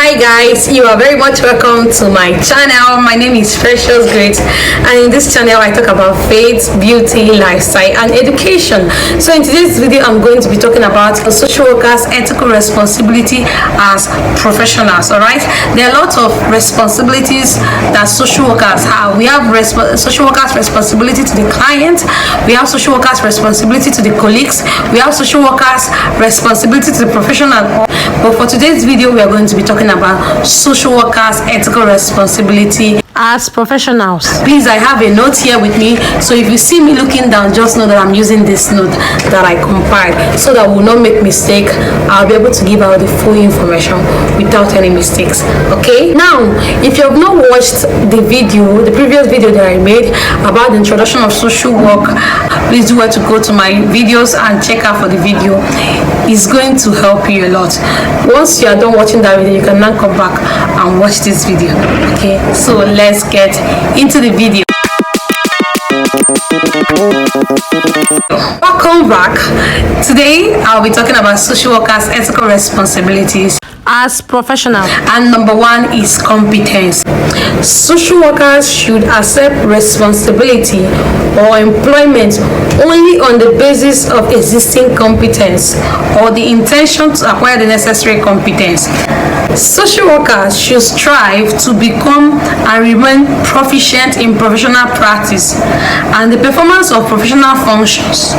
Hi guys, you are very much welcome to my channel. My name is Precious Grace, and in this channel I talk about faith, beauty, lifestyle and education. So in today's video I'm going to be talking about social workers' ethical responsibility as professionals. Alright, there are a lot of responsibilities that social workers have. We have social workers' responsibility to the client, we have social workers' responsibility to the colleagues, we have social workers' responsibility to the professional. But for today's video we are going to be talking about social workers' ethical responsibility as professionals. Please, I have a note here with me, so if you see me looking down, just know that I'm using this note that I compiled so that we'll not make mistake. I'll be able to give out the full information without any mistakes. Okay, now if you have not watched the previous video that I made about the introduction of social work, please do well to go to my videos and check out for the video. It's going to help you a lot. Once you are done watching that video, you can now come back and watch this video. Okay, so let's get into the video. Welcome back. Today I'll be talking about social workers' ethical responsibilities as professional, and number one is competence. Social workers should accept responsibility or employment only on the basis of existing competence or the intention to acquire the necessary competence. Social workers should strive to become and remain proficient in professional practice and the performance of professional functions.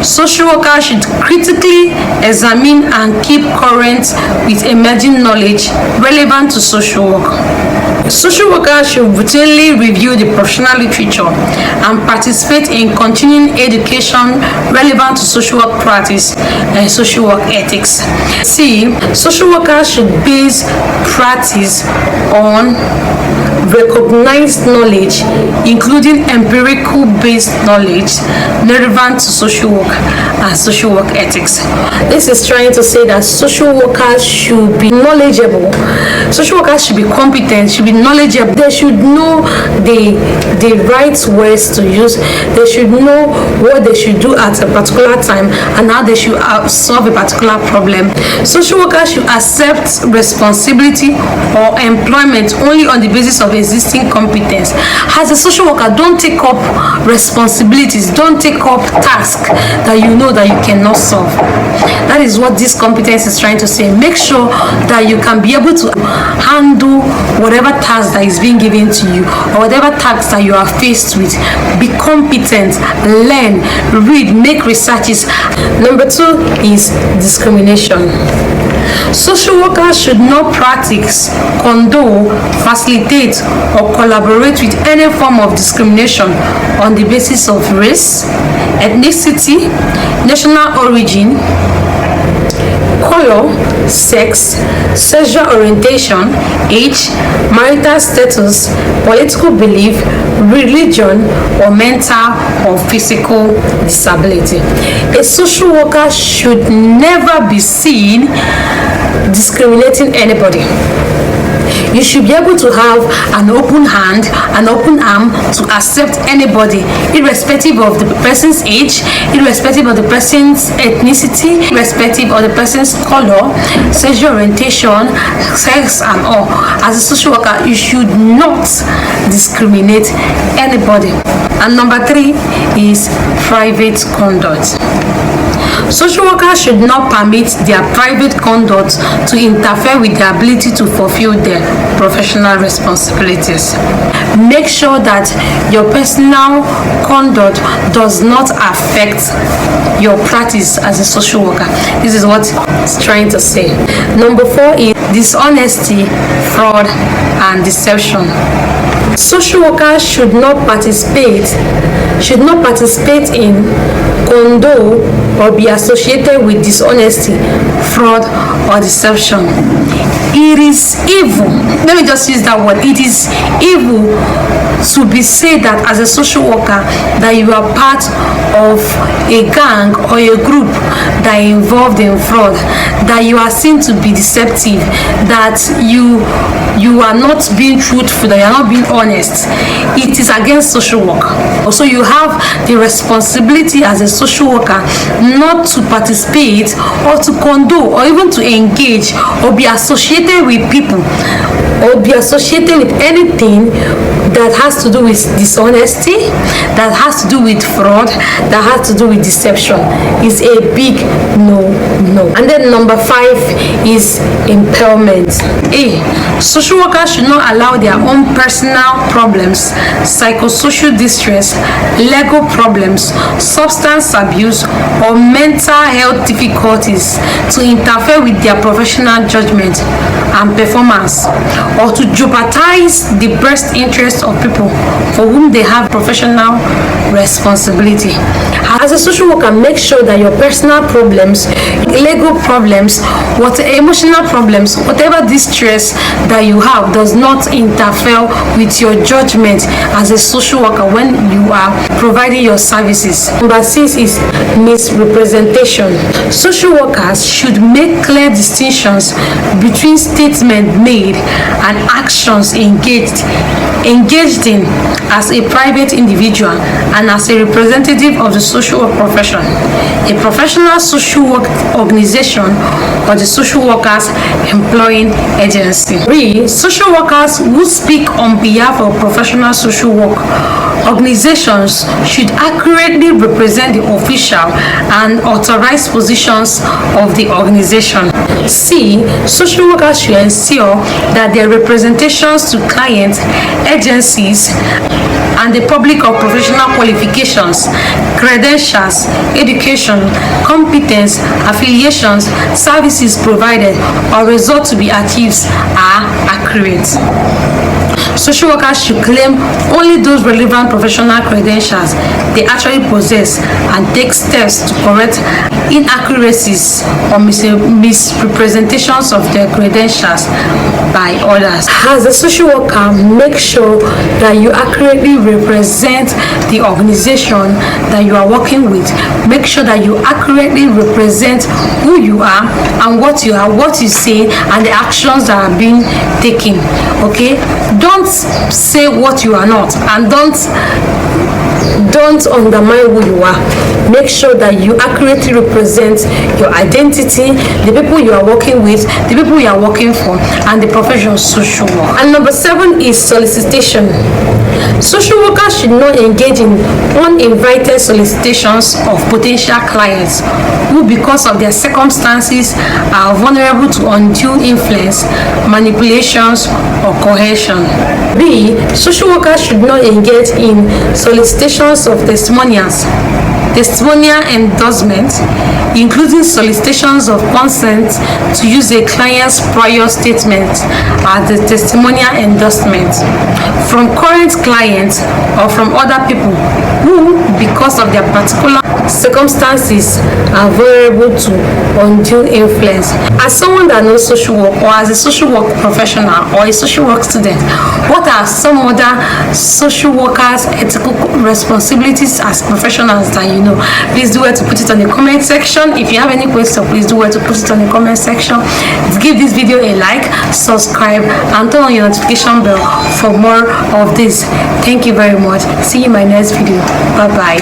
Social workers should critically examine and keep current with emerging knowledge relevant to social work. Social workers should routinely review the professional literature and participate in continuing education relevant to social work practice and social work ethics. C. Social workers should base practice on recognized knowledge, including empirical based knowledge relevant to social work and social work ethics. This is trying to say that social workers should be knowledgeable, social workers should be competent, should be knowledgeable, they should know the right words to use, they should know what they should do at a particular time and how they should solve a particular problem. Social workers should accept responsibility or employment only on the basis of existing competence. As a social worker, don't take up responsibilities, don't take up tasks that you know that you cannot solve. That is what this competence is trying to say. Make sure that you can be able to handle whatever task that is being given to you or whatever task that you are faced with. Be competent, learn, read, make researches. Number two is discrimination. Social workers should not practice, condone, facilitate, or collaborate with any form of discrimination on the basis of race, ethnicity, national origin, color, sex, sexual orientation, age, marital status, political belief, religion, or mental or physical disability. A social worker should never be seen discriminating anybody. You should be able to have an open hand, an open arm to accept anybody, irrespective of the person's age, irrespective of the person's ethnicity, irrespective of the person's color, sexual orientation, sex and all. As a social worker, you should not discriminate anybody. And number three is private conduct. Social workers should not permit their private conduct to interfere with their ability to fulfill their professional responsibilities. Make sure that your personal conduct does not affect your practice as a social worker. This is what it's trying to say. Number four is dishonesty, fraud, and deception. Social workers should not participate in, condone, or be associated with dishonesty, fraud, or deception. It is evil. Let me just use that word. It is evil to be said that as a social worker that you are part of a gang or a group that are involved in fraud, that you are seen to be deceptive, that you are not being truthful, that you are not being honest. It is against social work. So you have the responsibility as a social worker not to participate or to condone or even to engage or be associated with people or be associated with anything that has to do with dishonesty, that has to do with fraud, that has to do with deception. Is a big no. And then number 5 is impairment. Social workers should not allow their own personal problems, psychosocial distress, legal problems, substance abuse, or mental health difficulties to interfere with their professional judgment and performance, or to jeopardize the best interests of people for whom they have professional responsibility. As a social worker, make sure that your personal problems, legal problems, emotional problems, whatever distress that you have does not interfere with your judgment as a social worker when you are providing your services. Number 6 is misrepresentation. Social workers should make clear distinctions between statements made and actions engaged in as a private individual and as a representative of the social work profession, a professional social work organization, or the social workers employing agency. 3. Social workers who speak on behalf of professional social work organizations should accurately represent the official and authorized positions of the organization. C. Social workers should ensure that their representations to clients, agencies, and the public of professional qualifications, credentials, education, competence, affiliations, services provided, or results to be achieved are accurate. Social workers should claim only those relevant professional credentials they actually possess and take steps to correct inaccuracies or misrepresentations of their credentials by others. As a social worker, make sure that you accurately represent the organization that you are working with. Make sure that you accurately represent who you are and what you are, what you say, and the actions that are being taken. Okay? Don't say what you are not, and don't undermine who you are. Make sure that you accurately represent your identity, the people you are working with, the people you are working for, and the profession of social work. And number 7 is solicitation. Social workers should not engage in uninvited solicitations of potential clients who, because of their circumstances, are vulnerable to undue influence, manipulations, or coercion. B. Social workers should not engage in solicitations of testimonial endorsement, including solicitations of consent to use a client's prior statement as the testimonial endorsement from current clients or from other people who, because of their particular circumstances, are vulnerable to undue influence. As someone that knows social work, or as a social work professional or a social work student, what are some other social workers' ethical responsibilities as professionals that you know? Please do well to put it on the comment section. If you have any question, please do well to put it on the comment section. Give this video a like, subscribe, and turn on your notification bell for more of this. Thank you very much. See you in my next video. Bye bye.